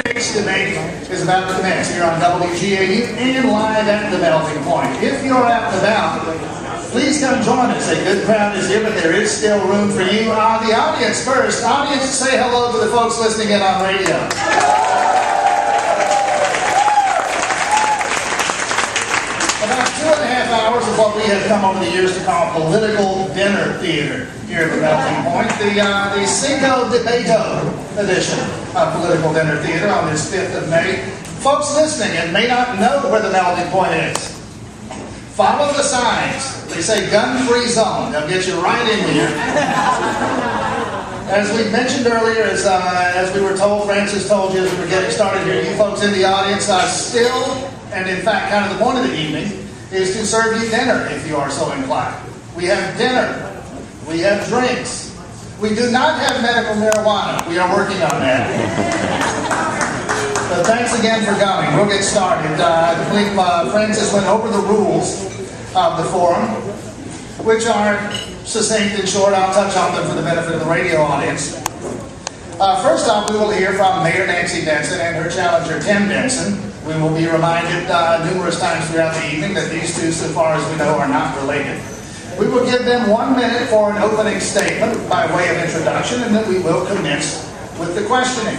Next debate is about to commence here on WGAU and live at the Melting Point. If you're out and about, please come join us. A good crowd is here, but there is still room for you. The audience first. Audience, say hello to the folks listening in on radio. About 2.5 hours of what we have come over the years to call political dinner theater here at the Melting Point. The Cinco de Mayo edition of Political Dinner Theater on this 5th of May. Folks listening and may not know where the Melting Point is, follow the signs. They say gun-free zone. They'll get you right in here. As we mentioned earlier, as we were told, Francis told you as we were getting started here, you folks in the audience are still, and in fact kind of the point of the evening, is to serve you dinner if you are so inclined. We have dinner. We have drinks. We do not have medical marijuana. We are working on that. But thanks again for coming. We'll get started. I believe Francis went over the rules of the forum, which are succinct and short. I'll touch on them for the benefit of the radio audience. First off, we will hear from Mayor Nancy Denson and her challenger, Tim Denson. We will be reminded numerous times throughout the evening that these two, so far as we know, are not related. We will give them 1 minute for an opening statement by way of introduction, and then we will commence with the questioning.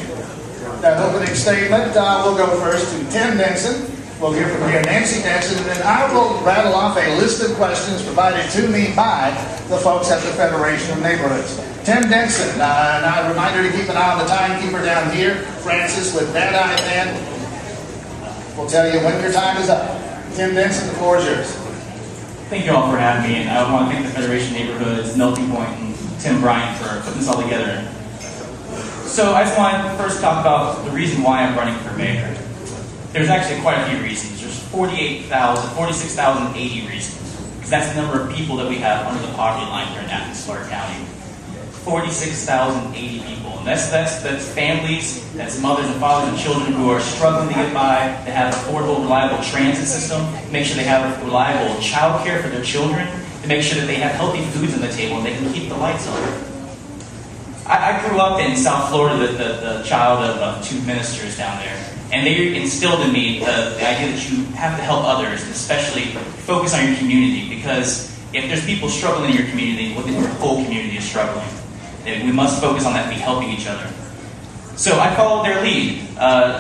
That opening statement will go first to Tim Denson. We'll hear from Mayor Nancy Denson, and then I will rattle off a list of questions provided to me by the folks at the Federation of Neighborhoods. Tim Denson, and I remind her to keep an eye on the timekeeper down here. Francis, with that iPad, will tell you when your time is up. Tim Denson, the floor is yours. Thank you all for having me, and I want to thank the Federation of Neighborhoods, Melting Point, and Tim Bryant for putting this all together. So I just want to first talk about the reason why I'm running for mayor. There's actually quite a few reasons. There's 46,080 reasons, because that's the number of people that we have under the poverty line here in Athens, Florida County. 46,080 people, and that's families, that's mothers and fathers and children who are struggling to get by, to have affordable, reliable transit system, make sure they have reliable child care for their children, to make sure that they have healthy foods on the table and they can keep the lights on. I grew up in South Florida, the child of two ministers down there, and they instilled in me the idea that you have to help others, and especially focus on your community, because if there's people struggling in your community, well, then your whole community is struggling. And we must focus on that and be helping each other. So I followed their lead,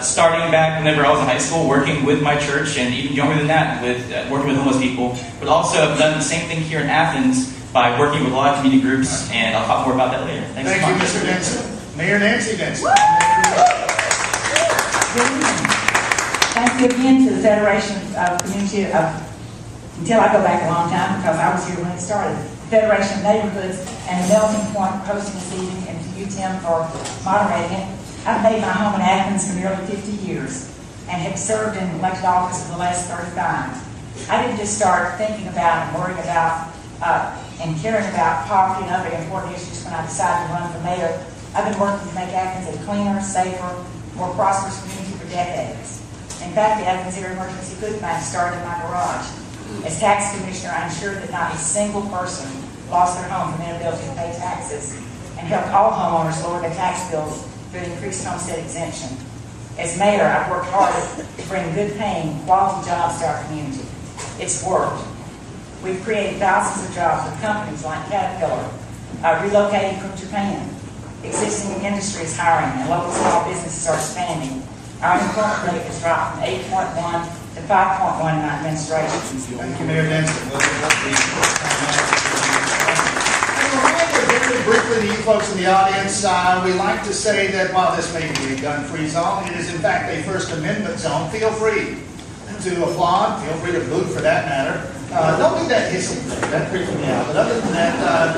starting back whenever I was in high school, working with my church, and even younger than that, with working with homeless people. But also I've done the same thing here in Athens by working with a lot of community groups, and I'll talk more about that later. Thank you, Mr. Denson. Mayor Nancy Denson. Thank you again to the Federation of Community until I go back a long time, because I was here when it started. Federation of Neighborhoods and the Melting Point for hosting this evening, and to you, Tim, for moderating it. I've made my home in Athens for nearly 50 years and have served in elected office for the last 35. I didn't just start thinking about and worrying about and caring about poverty and other important issues when I decided to run for mayor. I've been working to make Athens a cleaner, safer, more prosperous community for decades. In fact, the Athens Area Emergency Food Bank started in my garage. As tax commissioner, I ensured that not a single person lost their home from inability to pay taxes, and helped all homeowners lower their tax bills through increased homestead exemption. As mayor, I've worked hard to bring good paying, quality jobs to our community. It's worked. We've created thousands of jobs with companies like Caterpillar, relocating from Japan. Existing industry is hiring, and local small businesses are expanding. Our unemployment rate has dropped from 8.1 to 5.1 in my administration. Thank you, Mayor Denson. Very briefly to you folks in the audience, we like to say that while this may be a gun-free zone, it is in fact a First Amendment zone. Feel free to applaud, feel free to boot for that matter. Don't do that hissing thing, that freaks me out. But other than that,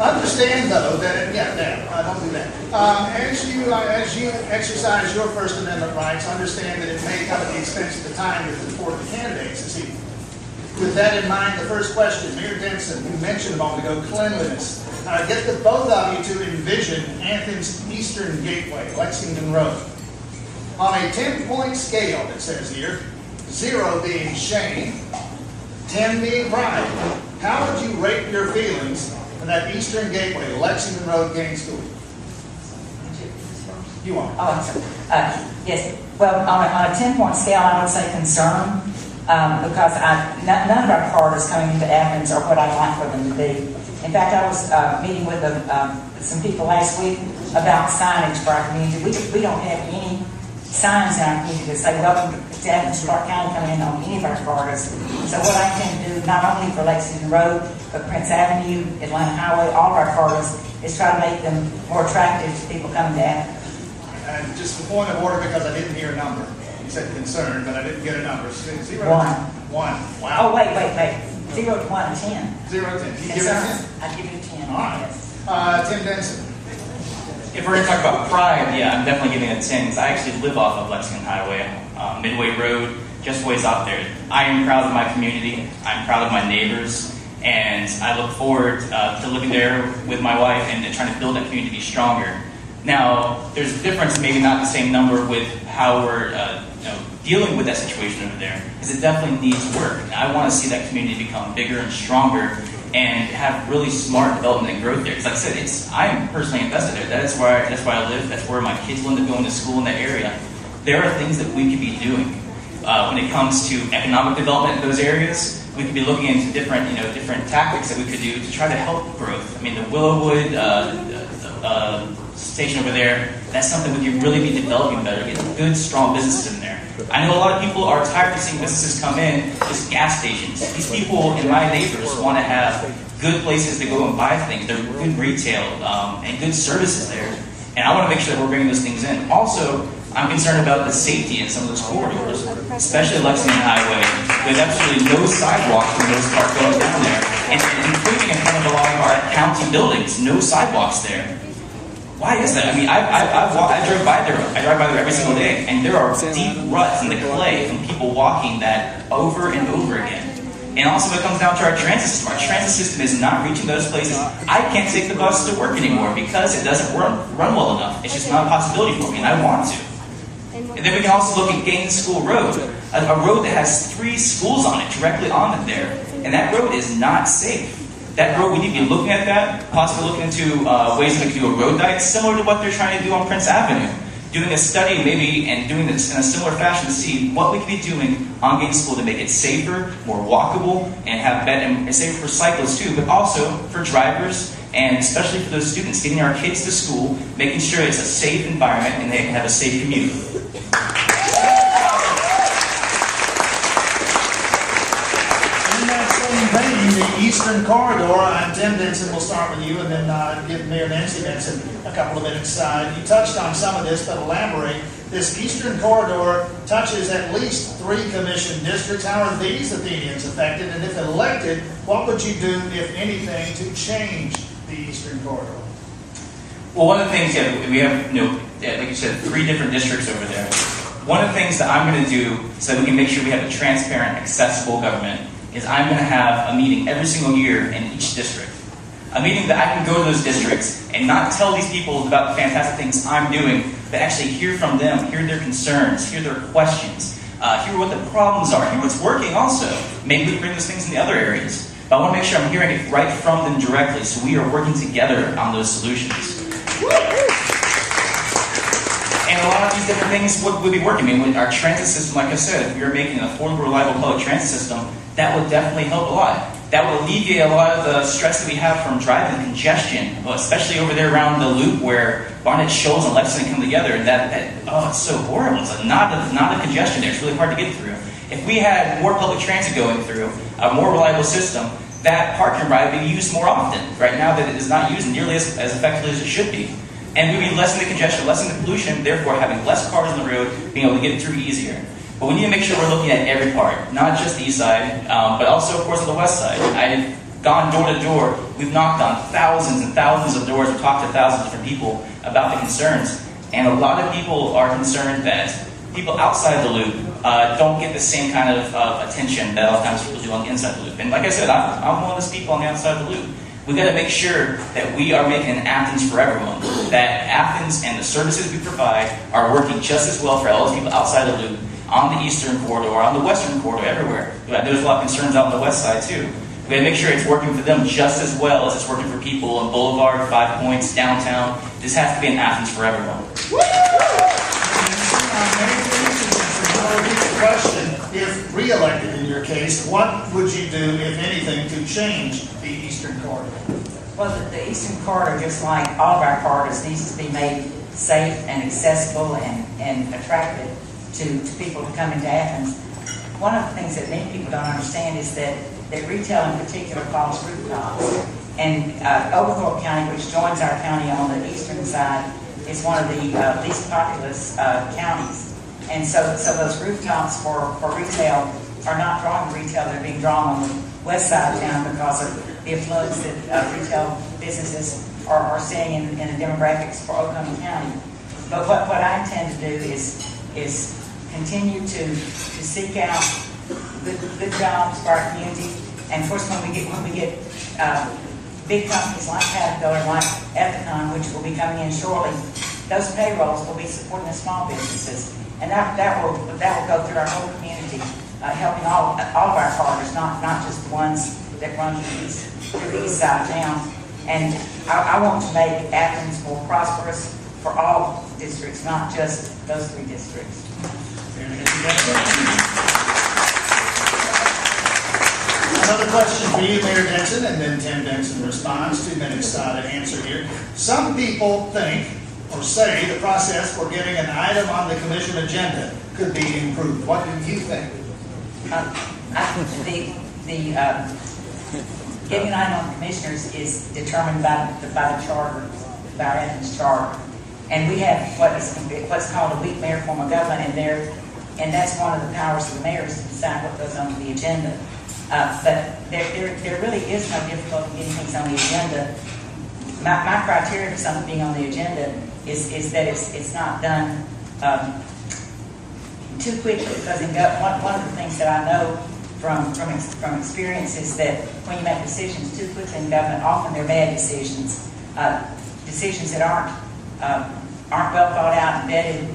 understand though that, don't do that. As you exercise your First Amendment rights, understand that it may come at the expense of the time to support the candidates this evening. With that in mind, the first question, Mayor Denson, you mentioned a moment ago cleanliness. Get the both of you to envision Athens Eastern Gateway, Lexington Road. On a 10-point scale, it says here, 0 being shame, 10 being pride, how would you rate your feelings for that Eastern Gateway, Lexington Road, King School? You want? Oh, I'm sorry. Yes, well, on a 10-point scale, I would say concern, because none of our corridors coming into Athens are what I'd like for them to be. In fact, I was meeting with some people last week about signage for our community. We don't have any signs in our community that say welcome to Athens, Clark County coming in on any of our corridors. So what I intend to do, not only for Lexington Road, but Prince Avenue, Atlanta Highway, all of our corridors, is try to make them more attractive to people coming to Athens. And just a point of order, because I didn't hear a number. You said concern, but I didn't get a number. 0 1. 1. Wow. Oh, wait. 0 to 1 to 10. 0 to 10. Can you give it a 10? I'd give it a 10. All right. Yes. Tim Denson. If we're going to talk about pride, yeah, I'm definitely giving it a 10 because I actually live off of Lexington Highway, Midway Road, just ways out there. I am proud of my community. I'm proud of my neighbors. And I look forward to living there with my wife and trying to build that community stronger. Now, there's a difference, maybe not the same number, with how we're dealing with that situation over there, because it definitely needs work. And I want to see that community become bigger and stronger and have really smart development and growth there. Because like I said, I'm personally invested there. That's where I live. That's where my kids will end up going to school in that area. There are things that we could be doing when it comes to economic development in those areas. We could be looking into different tactics that we could do to try to help growth. I mean, the Willowwood station over there, that's something we could really be developing better, get good, strong businesses in there. I know a lot of people are tired of seeing businesses come in, just gas stations. These people in my neighbors want to have good places to go and buy things. They're good retail and good services there. And I want to make sure that we're bringing those things in. Also, I'm concerned about the safety in some of those corridors, especially Lexington Highway. There's absolutely no sidewalks for the most part going down there, and including in front of a lot of our county buildings, no sidewalks there. Why is that? I mean, I drive by there. I drive by there every single day, and there are deep ruts in the clay from people walking that over and over again. And also, when it comes down to our transit system is not reaching those places. I can't take the bus to work anymore because it doesn't run well enough. It's just not a possibility for me, and I want to. And then we can also look at Gaines School Road, a road that has 3 schools on it, directly on it there. And that road is not safe. That road, we need to be looking at that, possibly looking into ways that we can do a road diet, similar to what they're trying to do on Prince Avenue. Doing a study maybe and doing this in a similar fashion to see what we could be doing on Gaines School to make it safer, more walkable, and have better, and safer for cyclists too, but also for drivers and especially for those students, getting our kids to school, making sure it's a safe environment and they can have a safe commute. The Eastern Corridor, and Tim Denson, will start with you, and then give Mayor Nancy Denson a couple of minutes. You touched on some of this, but elaborate. This Eastern Corridor touches at least 3 commission districts. How are these Athenians affected? And if elected, what would you do, if anything, to change the Eastern Corridor? Well, one of the things, we have, like you said, 3 different districts over there. One of the things that I'm going to do so that we can make sure we have a transparent, accessible government is I'm going to have a meeting every single year in each district. A meeting that I can go to those districts and not tell these people about the fantastic things I'm doing, but actually hear from them, hear their concerns, hear their questions, hear what the problems are, hear what's working also. Maybe we can bring those things in the other areas. But I want to make sure I'm hearing it right from them directly, so we are working together on those solutions. And a lot of these different things would be working. I mean, with our transit system, like I said, if we were making an affordable, reliable public transit system, that would definitely help a lot. That would alleviate a lot of the stress that we have from driving, congestion, especially over there around the loop where Barnett Shoals and Lexington come together. And it's so horrible. It's not a congestion there. It's really hard to get through. If we had more public transit going through, a more reliable system, that park and ride would be used more often. Right now, that it is not used nearly as effectively as it should be. And we'd be lessening the congestion, lessening the pollution, therefore having less cars on the road, being able to get through easier. But we need to make sure we're looking at every part, not just the east side, but also, of course, on the west side. I've gone door to door. We've knocked on thousands and thousands of doors. We've talked to thousands of different people about the concerns. And a lot of people are concerned that people outside the loop don't get the same kind of attention that a lot of times people do on the inside the loop. And like I said, I'm one of those people on the outside the loop. We've got to make sure that we are making Athens for everyone. That Athens and the services we provide are working just as well for all those people outside the loop, on the eastern corridor, on the western corridor, everywhere. There's a lot of concerns out on the west side too. We got to make sure it's working for them just as well as it's working for people on Boulevard, 5 Points, downtown. This has to be an Athens for everyone. re-elected in your case, what would you do, if anything, to change the Eastern Corridor? Well, the Eastern Corridor, just like all of our corridors, needs to be made safe and accessible and attractive to people to come into Athens. One of the things that many people don't understand is that retail in particular calls rooftops. And Oglethorpe County, which joins our county on the eastern side, is one of the least populous counties. And so those rooftops for retail are not drawing retail, they're being drawn on the west side of town because of the influence that retail businesses are seeing in the demographics for Oklahoma County. But what I intend to do is continue to seek out good jobs for our community. And of course, when we get big companies like Caterpillar, like Athens, which will be coming in shortly, those payrolls will be supporting the small businesses, and that will go through our whole community, helping all of our corridors, not just the ones that run through the east side of town. And I want to make Athens more prosperous for all districts, not just those 3 districts. Another question for you, Mayor Denson, and then Tim Denson responds. 2 minutes to answer here. Some people think or say the process for getting an item on the commission agenda could be improved. What do you think? Getting an item on the commissioners is determined by the charter, by our Athens charter. And we have what's called a weak mayor form of government in there, and that's one of the powers of the mayor is to decide what goes on the agenda. But there really is no difficulty getting things on the agenda. My criteria for something being on the agenda is that it's not done too quickly, because one of the things that I know from experience is that when you make decisions too quickly in government, often they're bad decisions, decisions that aren't well thought out and vetted,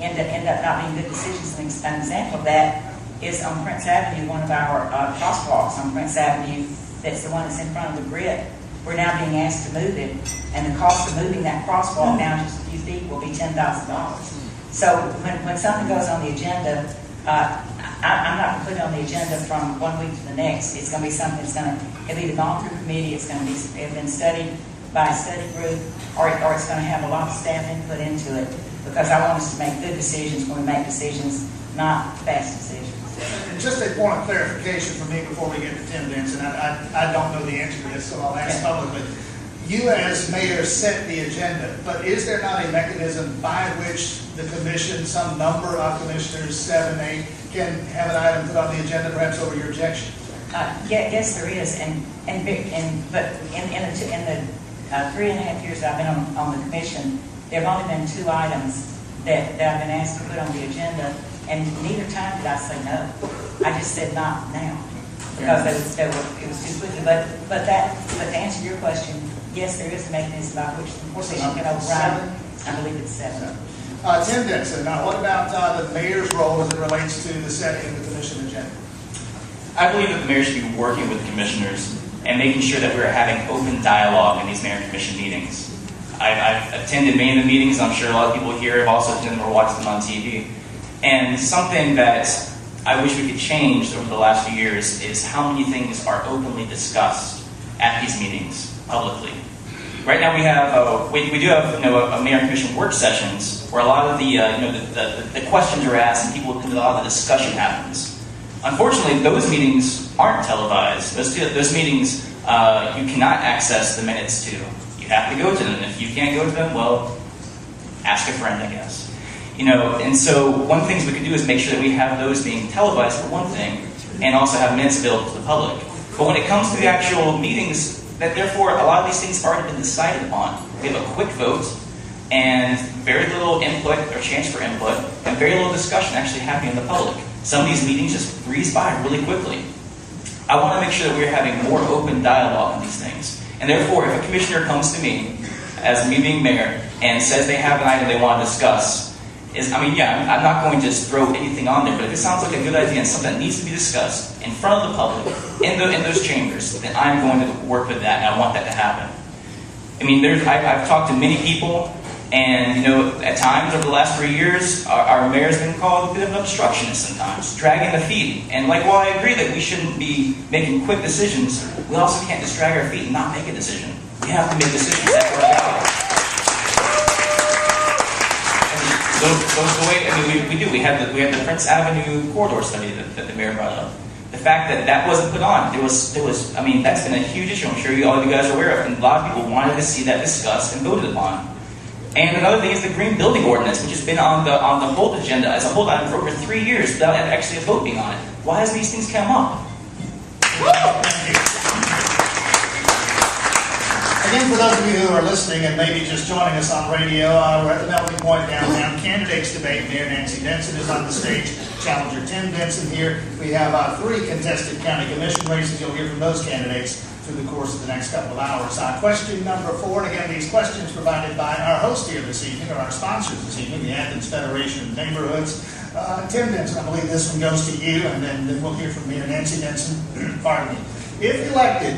end up not being good decisions. An example of that is on Prince Avenue, one of our crosswalks on Prince Avenue, that's the one that's in front of the grid. We're now being asked to move it, and the cost of moving that crosswalk down just a few feet will be $10,000. So when something goes on the agenda, I'm not going to put it on the agenda from one week to the next. It's going to be something that's going to have either gone through committee, it's going to have been studied by a study group, or it's going to have a lot of staff input into it, because I want us to make good decisions when we make decisions, not fast decisions. And just a point of clarification for me before we get to Tim Denson. I don't know the answer to this, so I'll ask publicly. You as mayor set the agenda, but is there not a mechanism by which the commission, some number of commissioners, 7, 8, can have an item put on the agenda, perhaps over your objection? Yes, there is, but in the 3.5 years that I've been on the commission, there have only been 2 items that I've been asked to put on the agenda, and neither time did I say no. I just said not now, because it was too quickly. But to answer your question, yes, there is a mechanism by which the commission can override. I believe it's 7. Tim Denson, now what about the mayor's role as it relates to the setting of the commission agenda? I believe that the mayor should be working with the commissioners and making sure that we're having open dialogue in these mayor and commission meetings. I've attended many of the meetings, and I'm sure a lot of people here have also attended or watched them on TV. And something that I wish we could change over the last few years is how many things are openly discussed at these meetings publicly. Right now we have we do have a mayor and commission work sessions where a lot of the questions are asked and a lot of the discussion happens. Unfortunately, those meetings aren't televised. Those meetings you cannot access the minutes to. You have to go to them. And if you can't go to them, well, ask a friend, I guess. And so one of the things we could do is make sure that we have those being televised for one thing, and also have minutes available to the public. But when it comes to the actual meetings, that therefore a lot of these things have already been decided upon. We have a quick vote, and very little input or chance for input, and very little discussion actually happening in the public. Some of these meetings just breeze by really quickly. I want to make sure that we're having more open dialogue on these things. And therefore, if a commissioner comes to me, as me being mayor, and says they have an item they want to discuss, I'm not going to just throw anything on there, but if it sounds like a good idea and something that needs to be discussed in front of the public, in those chambers, then I'm going to work with that, and I want that to happen. I've talked to many people And, at times over the last 3 years, our mayor's been called a bit of an obstructionist sometimes, dragging the feet. And while I agree that we shouldn't be making quick decisions, we also can't just drag our feet and not make a decision. We have to make decisions that work out. We do. We have the Prince Avenue corridor study that the mayor brought up. The fact that wasn't put on, that's been a huge issue. I'm sure all of you guys are aware of, and a lot of people wanted to see that discussed and voted upon. And another thing is the green building ordinance, which has been on the whole agenda as a whole item for over 3 years without actually a vote being on it. Why has these things come up? Again, for those of you who are listening and maybe just joining us on radio, we're at the Melting Point downtown. Candidates debate. Mayor Nancy Denson is on the stage. Challenger Tim Denson here. We have 3 contested county commission races. You'll hear from those candidates through the course of the next couple of hours. Question number 4, and again, these questions provided by our host here this evening, or our sponsors this evening, the Athens Federation of Neighborhoods. Tim Denson, I believe this one goes to you, and then we'll hear from Mayor Nancy Denson. Pardon me. If elected,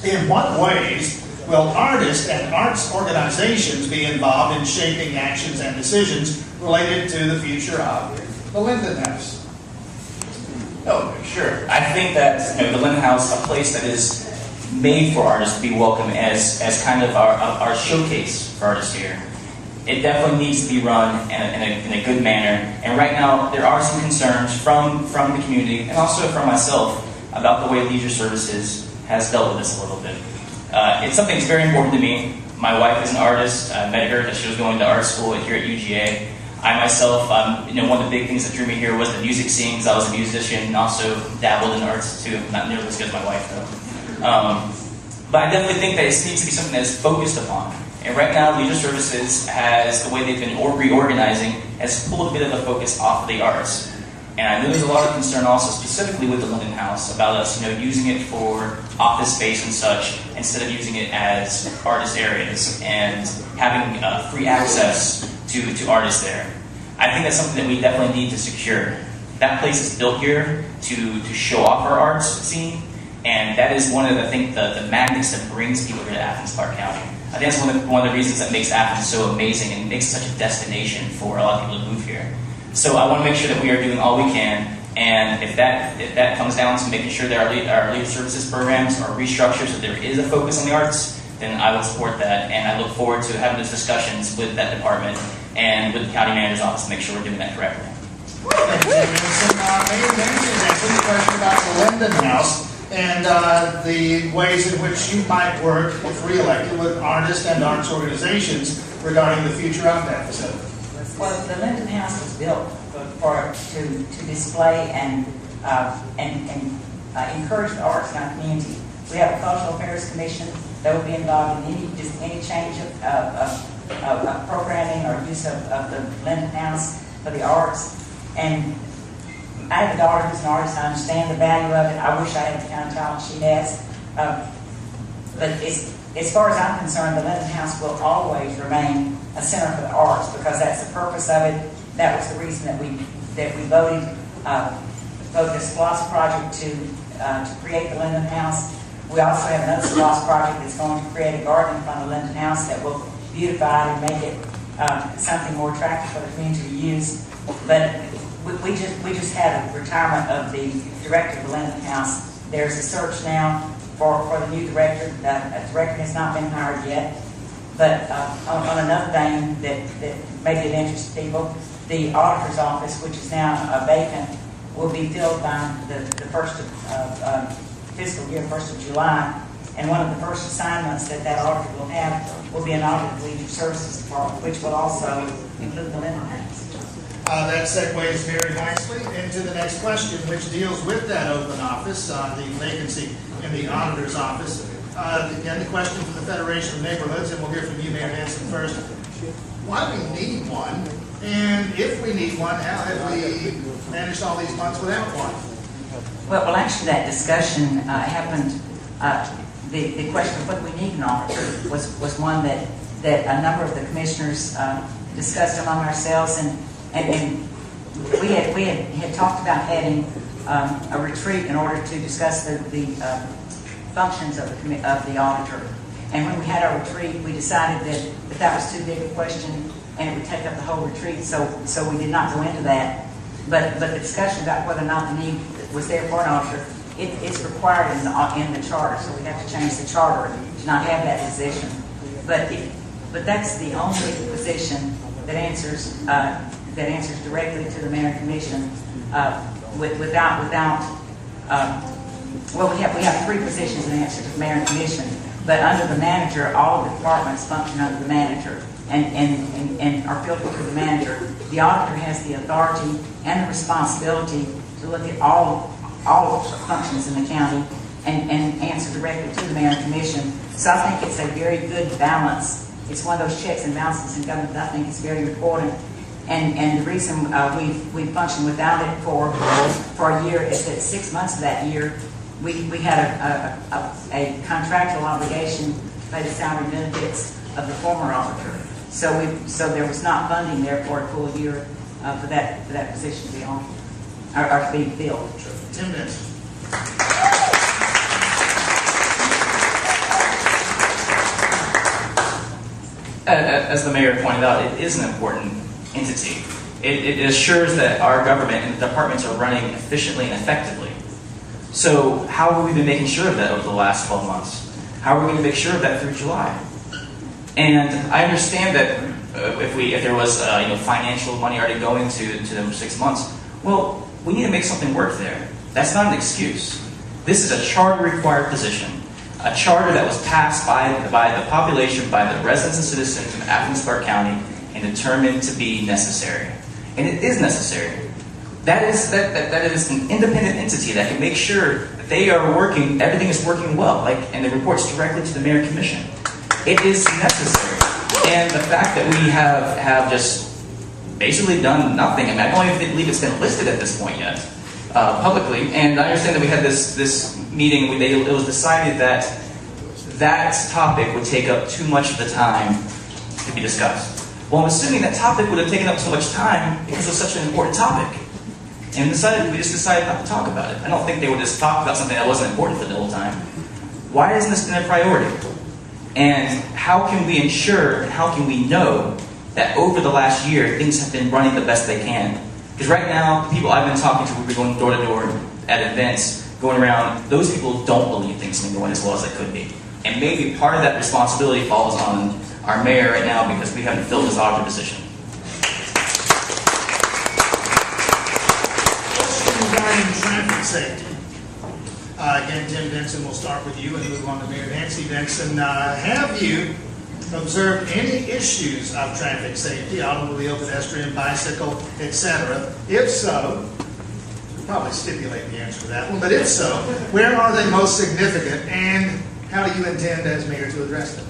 in what ways will artists and arts organizations be involved in shaping actions and decisions related to the future of the Linden House? Oh, sure. I think that the Linden House, a place that is made for artists to be welcome as kind of our showcase for artists here. It definitely needs to be run in a good manner. And right now, there are some concerns from the community and also from myself about the way Leisure Services has dealt with this a little bit. It's something that's very important to me. My wife is an artist. I met her as she was going to art school here at UGA. I myself, one of the big things that drew me here was the music scene, because I was a musician and also dabbled in arts too. Not nearly as good as my wife, though. But I definitely think that it needs to be something that is focused upon. And right now, Leisure Services has, the way they've been reorganizing, has pulled a bit of the focus off of the arts. And I know there's a lot of concern also, specifically with the Linden House, about us, using it for office space and such, instead of using it as artist areas and having free access to artists there. I think that's something that we definitely need to secure. That place is built here to show off our arts scene, and that is one of the magnets that brings people here to Athens, Clark County. I think that's one of the reasons that makes Athens so amazing and makes it such a destination for a lot of people to move here. So I want to make sure that we are doing all we can, and if that comes down to making sure that our Leisure Services programs are restructured so there is a focus on the arts, then I will support that, and I look forward to having those discussions with that department and with the county manager's office to make sure we're doing that correctly. Thank you, Denson. Mayor Denson, a question about the Linden House and the ways in which you might work, if re-elected, with artists and arts organizations regarding the future of that facility. Well, the Linden House was built to display and encourage the arts in our community. We have a Cultural Affairs Commission that will be involved in any change of programming or use of the Linden House for the arts. And I have a daughter who's an artist. I understand the value of it. I wish I had the kind of talent she has. But as far as I'm concerned, the Linden House will always remain a center for the arts, because that's the purpose of it. That was the reason that we voted the SPLOS project to create the Linden House. We also have another SPLOS project that's going to create a garden in front of the Linden House that will beautify it and make it something more attractive for the community to use. But we just had a retirement of the director of the Linden House. There's a search now for the new director. The director has not been hired yet. But on another thing that may be of interest to people, the auditor's office, which is now vacant, will be filled by the first of fiscal year, 1st of July. And one of the first assignments that auditor will have will be an audit of the Leisure Services Department, which will also include the Linden House. That segues very nicely into the next question, which deals with that open office, the vacancy in the auditor's office. Again, the question from the Federation of Neighborhoods, and we'll hear from you, Mayor Denson, first. Why do we need one? And if we need one, how have we managed all these months without one? Well, actually, that discussion happened. The question of whether we need an auditor was one that a number of the commissioners discussed among ourselves, and we had talked about having a retreat in order to discuss the functions of the auditor. And when we had our retreat, we decided that that was too big a question and it would take up the whole retreat, so we did not go into that. But the discussion about whether or not the need was there for an auditor, it's required in the charter, so we have to change the charter to not have that position. But that's the only position that answers directly to the mayor and commission well, we have 3 positions in answer to the mayor and commission, but under the manager, all of the departments function under the manager and are filtered through the manager. The auditor has the authority and the responsibility to look at all functions in the county and answer directly to the mayor and commission. So I think it's a very good balance. It's one of those checks and balances in government that I think is very important. And the reason we've functioned without it for a year is that 6 months of that year, we had a contractual obligation to pay the salary benefits of the former auditor. So there was not funding there for a full year for that position to be on or to be filled. Tim Denson. As the mayor pointed out, it is an important entity. It assures that our government and the departments are running efficiently and effectively. So how have we been making sure of that over the last 12 months? How are we going to make sure of that through July? And I understand that if there was financial money already going to them for 6 months, well, we need to make something work there. That's not an excuse. This is a charter-required position, a charter that was passed by the population, by the residents and citizens of Athens, Clark County, and determined to be necessary. And it is necessary. That is an independent entity that can make sure that they are working, everything is working well, and it reports directly to the mayor and commission. It is necessary. And the fact that we have just basically done nothing, I don't even believe it's been listed at this point yet, publicly. And I understand that we had this meeting, it was decided that topic would take up too much of the time to be discussed. Well, I'm assuming that topic would have taken up so much time because it was such an important topic. And we just decided not to talk about it. I don't think they would just talk about something that wasn't important for the whole time. Why hasn't this been a priority? And how can we ensure, and how can we know that over the last year, things have been running the best they can? Because right now, the people I've been talking to, we've been going door to door at events, going around, those people don't believe things have been going as well as they could be. And maybe part of that responsibility falls on our mayor right now because we haven't filled his auditor position. Question regarding traffic safety. Again, Tim Denson, we'll start with you and move on to Mayor Nancy Denson. Have you observed any issues of traffic safety, automobile, pedestrian, bicycle, etc.? If so, we'll probably stipulate the answer to that one, but if so, where are they most significant and how do you intend as mayor to address them?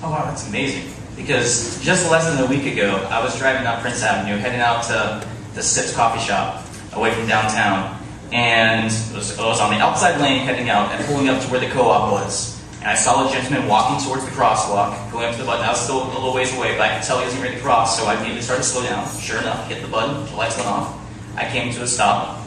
Oh wow, that's amazing. Because just less than a week ago, I was driving down Prince Avenue, heading out to the Sips coffee shop away from downtown. And it was on the outside lane heading out and pulling up to where the co-op was. And I saw a gentleman walking towards the crosswalk, going up to the button. I was still a little ways away, but I could tell he wasn't ready to cross, so I immediately started to slow down. Sure enough, hit the button, the lights went off. I came to a stop.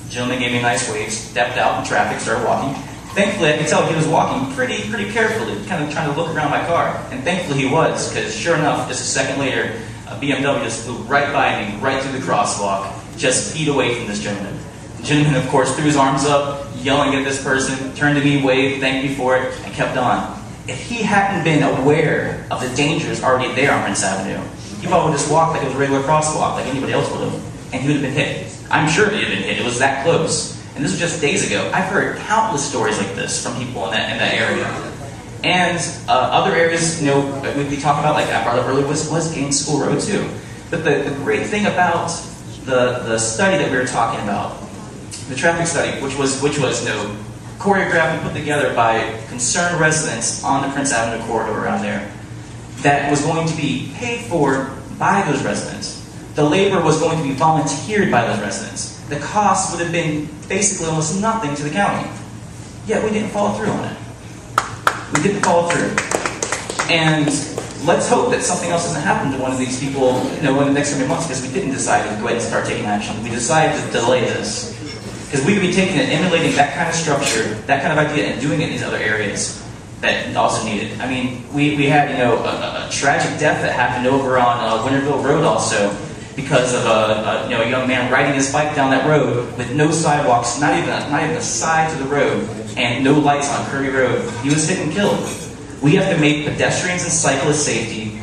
The gentleman gave me a nice wave, stepped out in traffic, started walking. Thankfully, I could tell he was walking pretty carefully, kind of trying to look around my car. And thankfully he was, because sure enough, just a second later, a BMW just flew right by me, right through the crosswalk, just feet away from this gentleman. The gentleman, of course, threw his arms up, yelling at this person, turned to me, waved, thanked me for it, and kept on. If he hadn't been aware of the dangers already there on Prince Avenue, he probably would just walk like it was a regular crosswalk, like anybody else would have, and he would have been hit. I'm sure he would have been hit. It was that close. And this was just days ago. I've heard countless stories like this from people in that area. And other areas, we talk about, like I brought up earlier, was Gaines School Road too. But the great thing about the study that we were talking about, the traffic study, which was choreographed and put together by concerned residents on the Prince Avenue corridor around there, that was going to be paid for by those residents. The labor was going to be volunteered by those residents. The cost would have been basically almost nothing to the county. Yet we didn't follow through on it. We didn't follow through. And let's hope that something else doesn't happen to one of these people, in the next few months, because we didn't decide to go ahead and start taking action. We decided to delay this. Because we could be taking and emulating that kind of structure, that kind of idea, and doing it in these other areas. that also need it. I mean, we had, you know, a tragic death that happened over on Winterville Road also, because of a young man riding his bike down that road with no sidewalks, not even a side to the road, and no lights on Kirby Road. He was hit and killed. We have to make pedestrians and cyclist safety,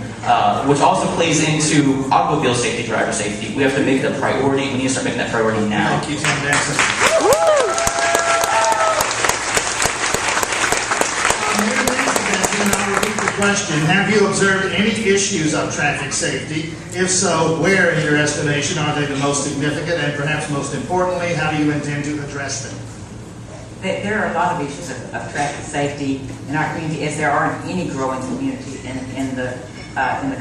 which also plays into automobile safety, driver safety. We have to make it a priority. We need to start making that priority now. Thank you, Tim Denson. I'll repeat the question. Have you observed any issues of traffic safety? If so, where in your estimation are they the most significant, and perhaps most importantly, how do you intend to address them? There are a lot of issues of traffic safety in our community, as there are in any growing community in the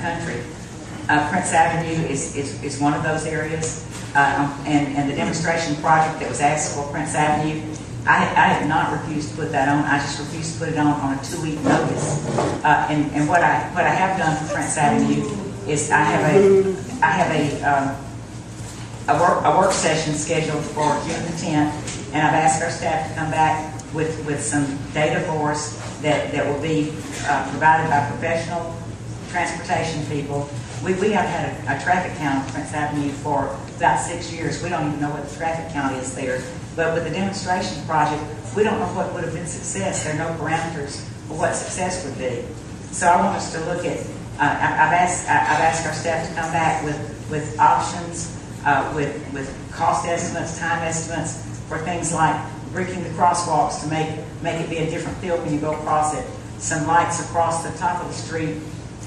country. Prince Avenue is one of those areas, and the demonstration project that was asked for Prince Avenue, I have not refused to put that on. I just refused to put it on a 2-week notice. And what I have done for Prince Avenue is I have a work session scheduled for June the 10th, and I've asked our staff to come back with some data for us that will be provided by professional transportation people. We have had a traffic count on Prince Avenue for about 6 years. We don't even know what the traffic count is there. But with the demonstration project, we don't know what would have been success. There are no parameters for what success would be. So I want us to look at, I've asked our staff to come back with options, with cost estimates, time estimates for things like bricking the crosswalks to make it be a different feel when you go across it. Some lights across the top of the street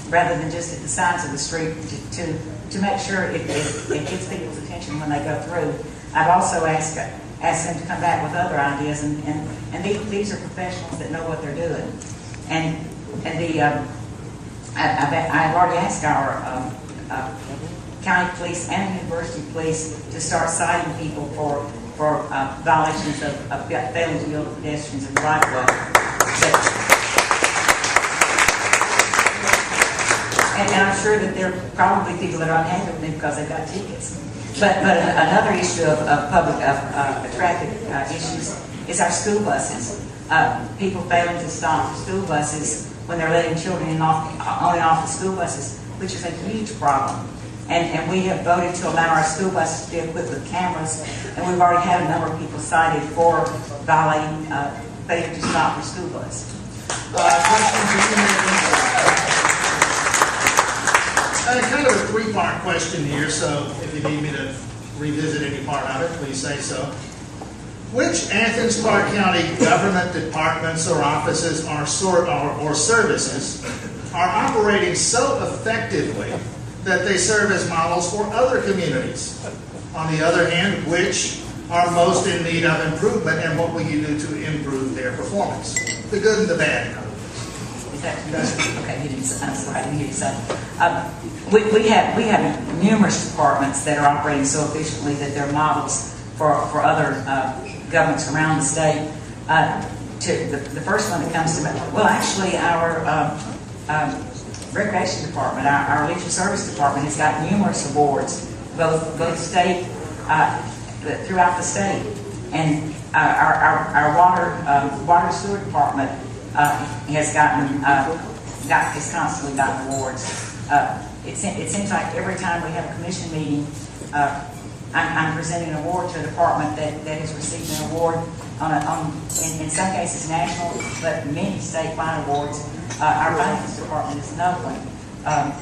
rather than just at the sides of the street to make sure it gets people's attention when they go through. I've also asked them to come back with other ideas, and these are professionals that know what they're doing. I've already asked our county police and university police to start citing people for violations of failing to yield to pedestrians in the right of way. And I'm sure that there are probably people that are unhappy with me because they've got tickets. But another issue of traffic issues is our school buses. People failing to stop school buses when they're letting children on and off the school buses, which is a huge problem. And we have voted to allow our school buses to be equipped with cameras, and we've already had a number of people cited for violating failing to stop for school bus. Kind of a 3-part question here, so if you need me to revisit any part of it, please say so. Which Athens Clarke County government departments or offices or services are operating so effectively that they serve as models for other communities? On the other hand, which are most in need of improvement, and what will you do to improve their performance? The good and the bad. Okay, I'm sorry, I didn't hear you say. We have numerous departments that are operating so efficiently that they're models for other governments around the state. The first one that comes to mind, well, actually, our recreation department, our leisure service department has got numerous awards, both state, throughout the state, and our water sewer department has constantly gotten awards. It seems like every time we have a commission meeting, I'm presenting an award to a department that has received an award in some cases national, but many statewide awards. Our finance department is another one. I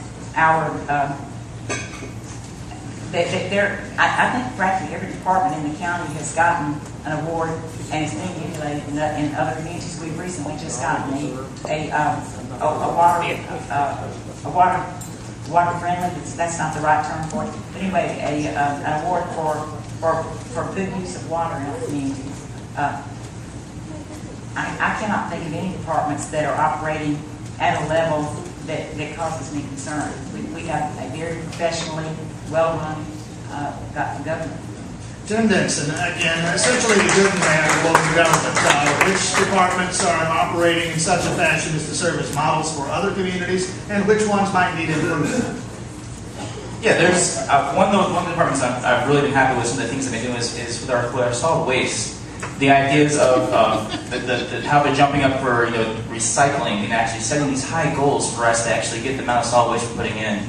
think practically every department in the county has gotten an award and is being emulated in other communities. We've recently just gotten a water friendly. That's not the right term for it. But anyway, an award for good use of water in our community. I cannot think of any departments that are operating at a level that causes me concern. We have a very professionally well-run government. Tim Denson, again, essentially the good and bad of local government. Which departments are operating in such a fashion as to serve as models for other communities, and which ones might need improvement? Yeah, there's one of the departments I've really been happy with. Some of the things I've been doing is with our solid waste. The ideas of how they're jumping up for recycling and actually setting these high goals for us to actually get the amount of solid waste we're putting in.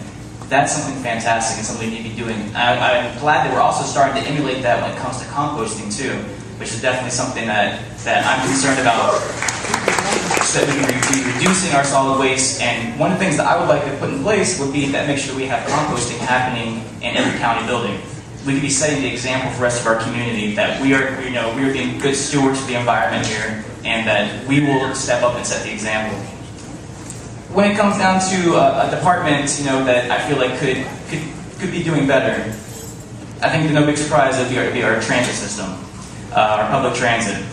That's something fantastic and something we need to be doing. I'm glad that we're also starting to emulate that when it comes to composting too, which is definitely something that I'm concerned about, so that we can be reducing our solid waste. And one of the things that I would like to put in place would be that make sure we have composting happening in every county building. We could be setting the example for the rest of our community that we are being good stewards of the environment here, and that we will step up and set the example. When it comes down to a department, that I feel like could be doing better, I think no big surprise would be our transit system, our public transit.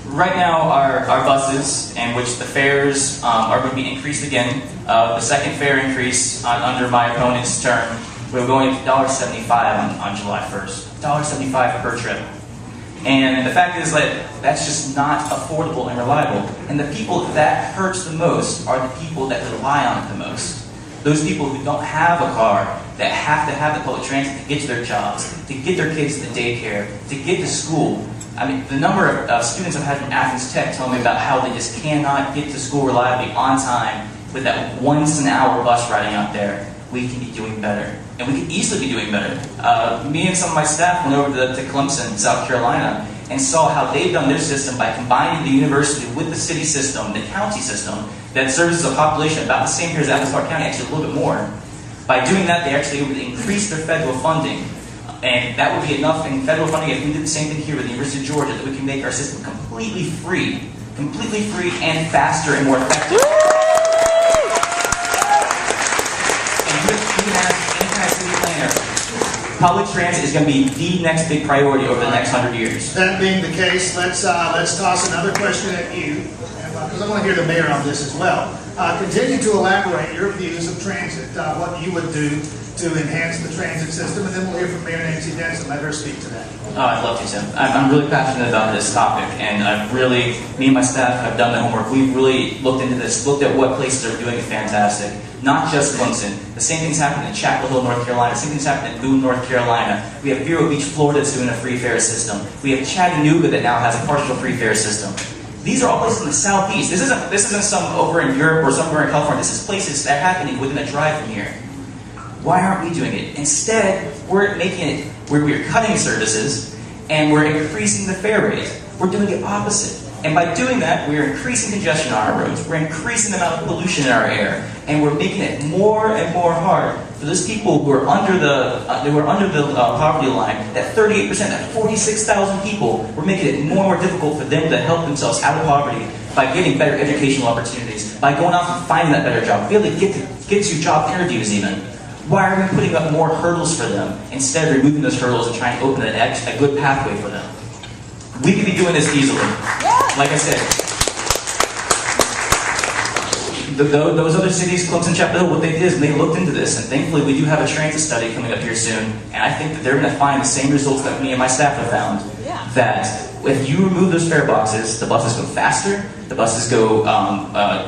Right now, our buses, in which the fares are going to be increased again. The second fare increase under my opponent's term, we're going to $1.75 on July 1st. $1.75 per trip. And the fact is that that's just not affordable and reliable. And the people that hurts the most are the people that rely on it the most. Those people who don't have a car, that have to have the public transit to get to their jobs, to get their kids to the daycare, to get to school. I mean, the number of students I've had from Athens Tech tell me about how they just cannot get to school reliably on time with that once-an-hour bus riding out there. We can be doing better. And we could easily be doing better. Me and some of my staff went over to Clemson, South Carolina, and saw how they've done their system by combining the university with the city system, the county system, that serves a population about the same here as Athens Park County, actually a little bit more. By doing that, they actually able to increase their federal funding. And that would be enough in federal funding if we did the same thing here with the University of Georgia, that we can make our system completely free and faster and more effective. Public transit is going to be the next big priority over the next 100 years. That being the case, let's toss another question at you, because I want to hear the mayor on this as well. Continue to elaborate your views of transit, what you would do to enhance the transit system, and then we'll hear from Mayor Nancy Denson. Let her speak to that. Oh, I'd love to, Tim. I'm really passionate about this topic, and me and my staff have done the homework. We've really looked into this, looked at what places are doing it fantastic. Not just Clemson. The same thing's happening in Chapel Hill, North Carolina. The same thing's happening in Boone, North Carolina. We have Vero Beach, Florida that's doing a free fare system. We have Chattanooga that now has a partial free fare system. These are all places in the southeast. This isn't some over in Europe or somewhere in California. This is places that are happening within a drive from here. Why aren't we doing it? Instead, we're making it where we're cutting services and we're increasing the fare rate. We're doing the opposite. And by doing that, we're increasing congestion on our roads. We're increasing the amount of pollution in our air, and we're making it more and more hard for those people who are under the poverty line. That 38%, that 46,000 people, we're making it more and more difficult for them to help themselves out of poverty by getting better educational opportunities, by going off and finding that better job, be able to get to job interviews even. Why are we putting up more hurdles for them instead of removing those hurdles and trying to open a good pathway for them? We could be doing this easily. Like I said, those other cities, Clemson, Chapel Hill, what they did is they looked into this, and thankfully we do have a transit study coming up here soon, and I think that they're going to find the same results that me and my staff have found. That if you remove those fare boxes, the buses go faster, the buses go,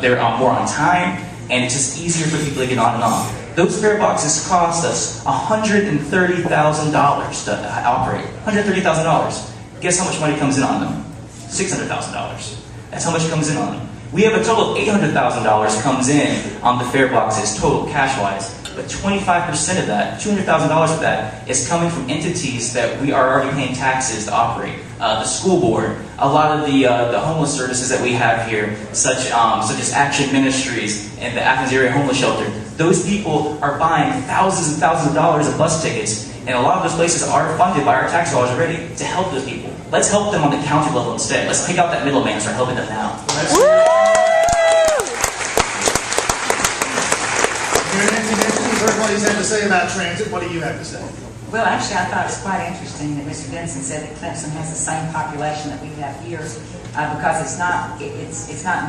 they're more on time, and it's just easier for people to get on and off. Those fare boxes cost us $130,000 to operate. $130,000. Guess how much money comes in on them? $600,000. That's how much comes in on them. We have a total of $800,000 comes in on the fare boxes, total cash-wise. But 25% of that, $200,000 of that, is coming from entities that we are already paying taxes to operate. The school board, a lot of the homeless services that we have here, such as Action Ministries and the Athens Area Homeless Shelter. Those people are buying thousands and thousands of dollars of bus tickets, and a lot of those places are funded by our tax dollars already to help those people. Let's help them on the county level instead. Let's take out that middleman and start helping them now. Mayor Nancy Denson, you've heard what he's had to say about transit. What do you have to say? Well, actually, I thought it was quite interesting that Mr. Denson said that Clemson has the same population that we have here, because it's not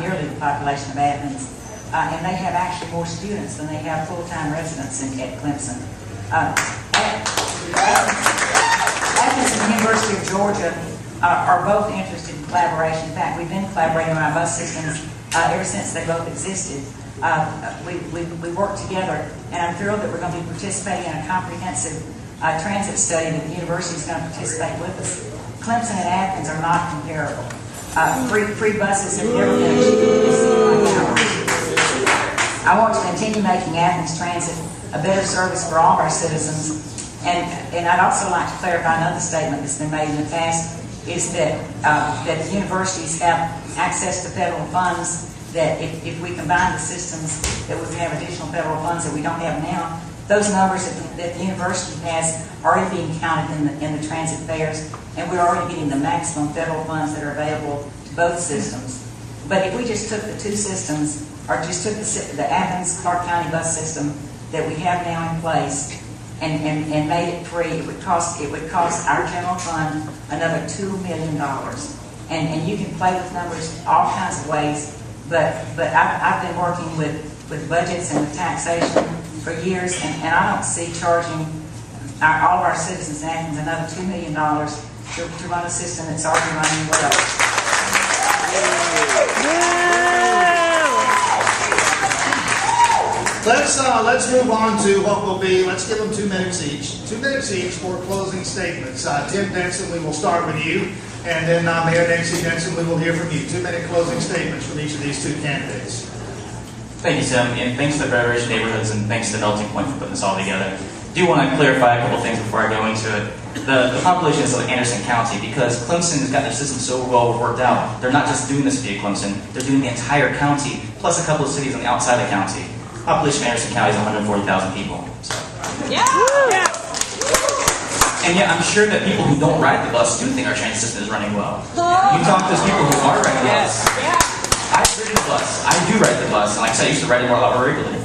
nearly the population of Athens, and they have actually more students than they have full-time residents at Clemson. Athens and the University of Georgia are both interested in collaboration. In fact, we've been collaborating on our bus systems ever since they both existed. We work together, and I'm thrilled that we're going to be participating in a comprehensive transit study that the university is going to participate with us. Clemson and Athens are not comparable. Free buses have never been achieved in a city like ours. I want to continue making Athens Transit a better service for all of our citizens. And I'd also like to clarify another statement that's been made in the past, is that the universities have access to federal funds, that if we combine the systems, that we would have additional federal funds that we don't have now. Those numbers that the university has are already being counted in the transit fares, and we're already getting the maximum federal funds that are available to both systems. But if we just took the two systems, or just took the Athens-Clark County bus system that we have now in place, and made it free, it would cost our general fund another $2 million. And you can play with numbers all kinds of ways, but I've been working with budgets and with taxation for years, and I don't see charging all of our citizens in Athens another $2 million to run a system that's already running well. Let's move on to what will be, let's give them 2 minutes each. 2 minutes each for closing statements. Tim Denson, we will start with you. And then Mayor Nancy Denson, we will hear from you. 2-minute closing statements from each of these two candidates. Thank you, Tim, and thanks to the Federation of Neighborhoods and thanks to Melting Point for putting this all together. I do want to clarify a couple things before I go into it. The population is of Anderson County, because Clemson has got their system so well worked out. They're not just doing this via Clemson, they're doing the entire county, plus a couple of cities on the outside of the county. Population of Anderson County is 140,000 people. So. Yeah. And yet, I'm sure that people who don't ride the bus do think our transit system is running well. You talk to those people who are riding the bus. I've ridden the bus. I do ride the bus. And like I said, I used to ride it more regularly.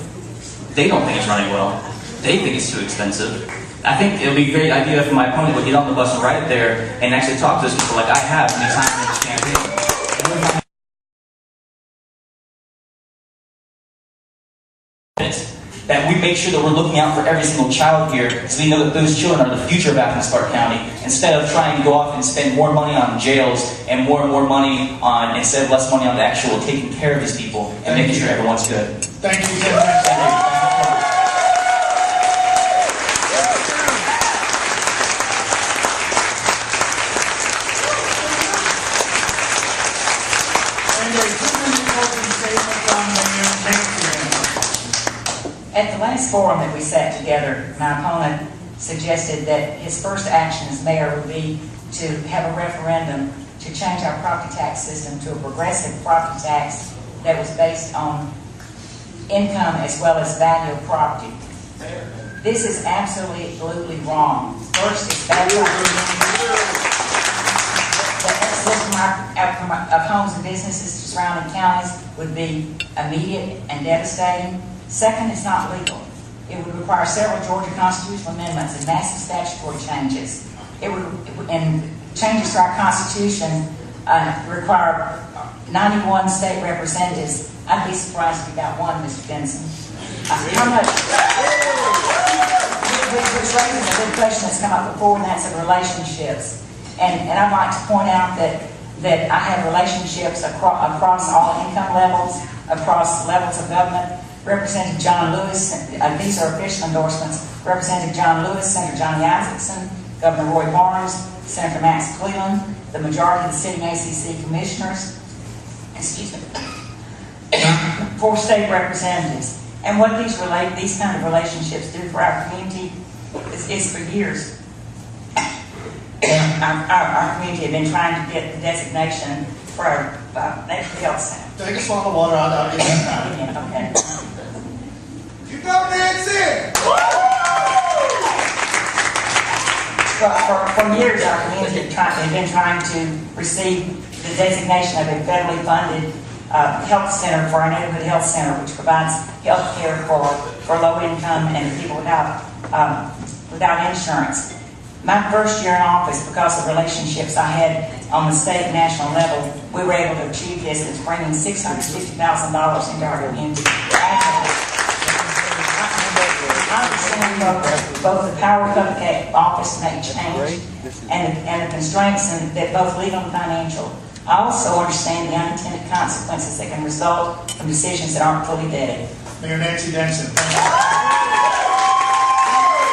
They don't think it's running well. They think it's too expensive. I think it would be a great idea if my opponent would get on the bus and ride it there and actually talk to those people like I have many times in this campaign. That we make sure that we're looking out for every single child here, so we know that those children are the future of Athens-Clark County, instead of trying to go off and spend more money on jails and more money on, instead of less money on the actual taking care of these people and making sure everyone's good. Thank you, Tim. At the last forum that we sat together, my opponent suggested that his first action as mayor would be to have a referendum to change our property tax system to a progressive property tax that was based on income as well as value of property. This is absolutely wrong. First, it's bad for the exodus of homes and businesses to surrounding counties would be immediate and devastating. Second, it's not legal. It would require several Georgia constitutional amendments and massive statutory changes. And changes to our Constitution require 91 state representatives. I'd be surprised if you got one, Mr. Denson. How much? Which raises a good question that's come up before, and that's of relationships. And I'd like to point out that I have relationships across all income levels, across levels of government. Representative John Lewis, these are official endorsements. Representative John Lewis, Senator Johnny Isaacson, Governor Roy Barnes, Senator Max Cleland, the majority of the sitting ACC commissioners, four state representatives. And what these kind of relationships do for our community is for years. Our community had been trying to get the designation for our neighborhood health center. Take a swallow of water, I'll give you that time. Okay. You go, Nancy! For years, our community had been trying to receive the designation of a federally funded health center for our neighborhood health center, which provides health care for low income and people without insurance. My first year in office, because of relationships I had on the state and national level, we were able to achieve this. It's bringing $650,000 into our community. I understand both the power of the office to make change and the constraints that both legal and financial. I also understand the unintended consequences that can result from decisions that aren't fully vetted. Mayor Nancy Denson.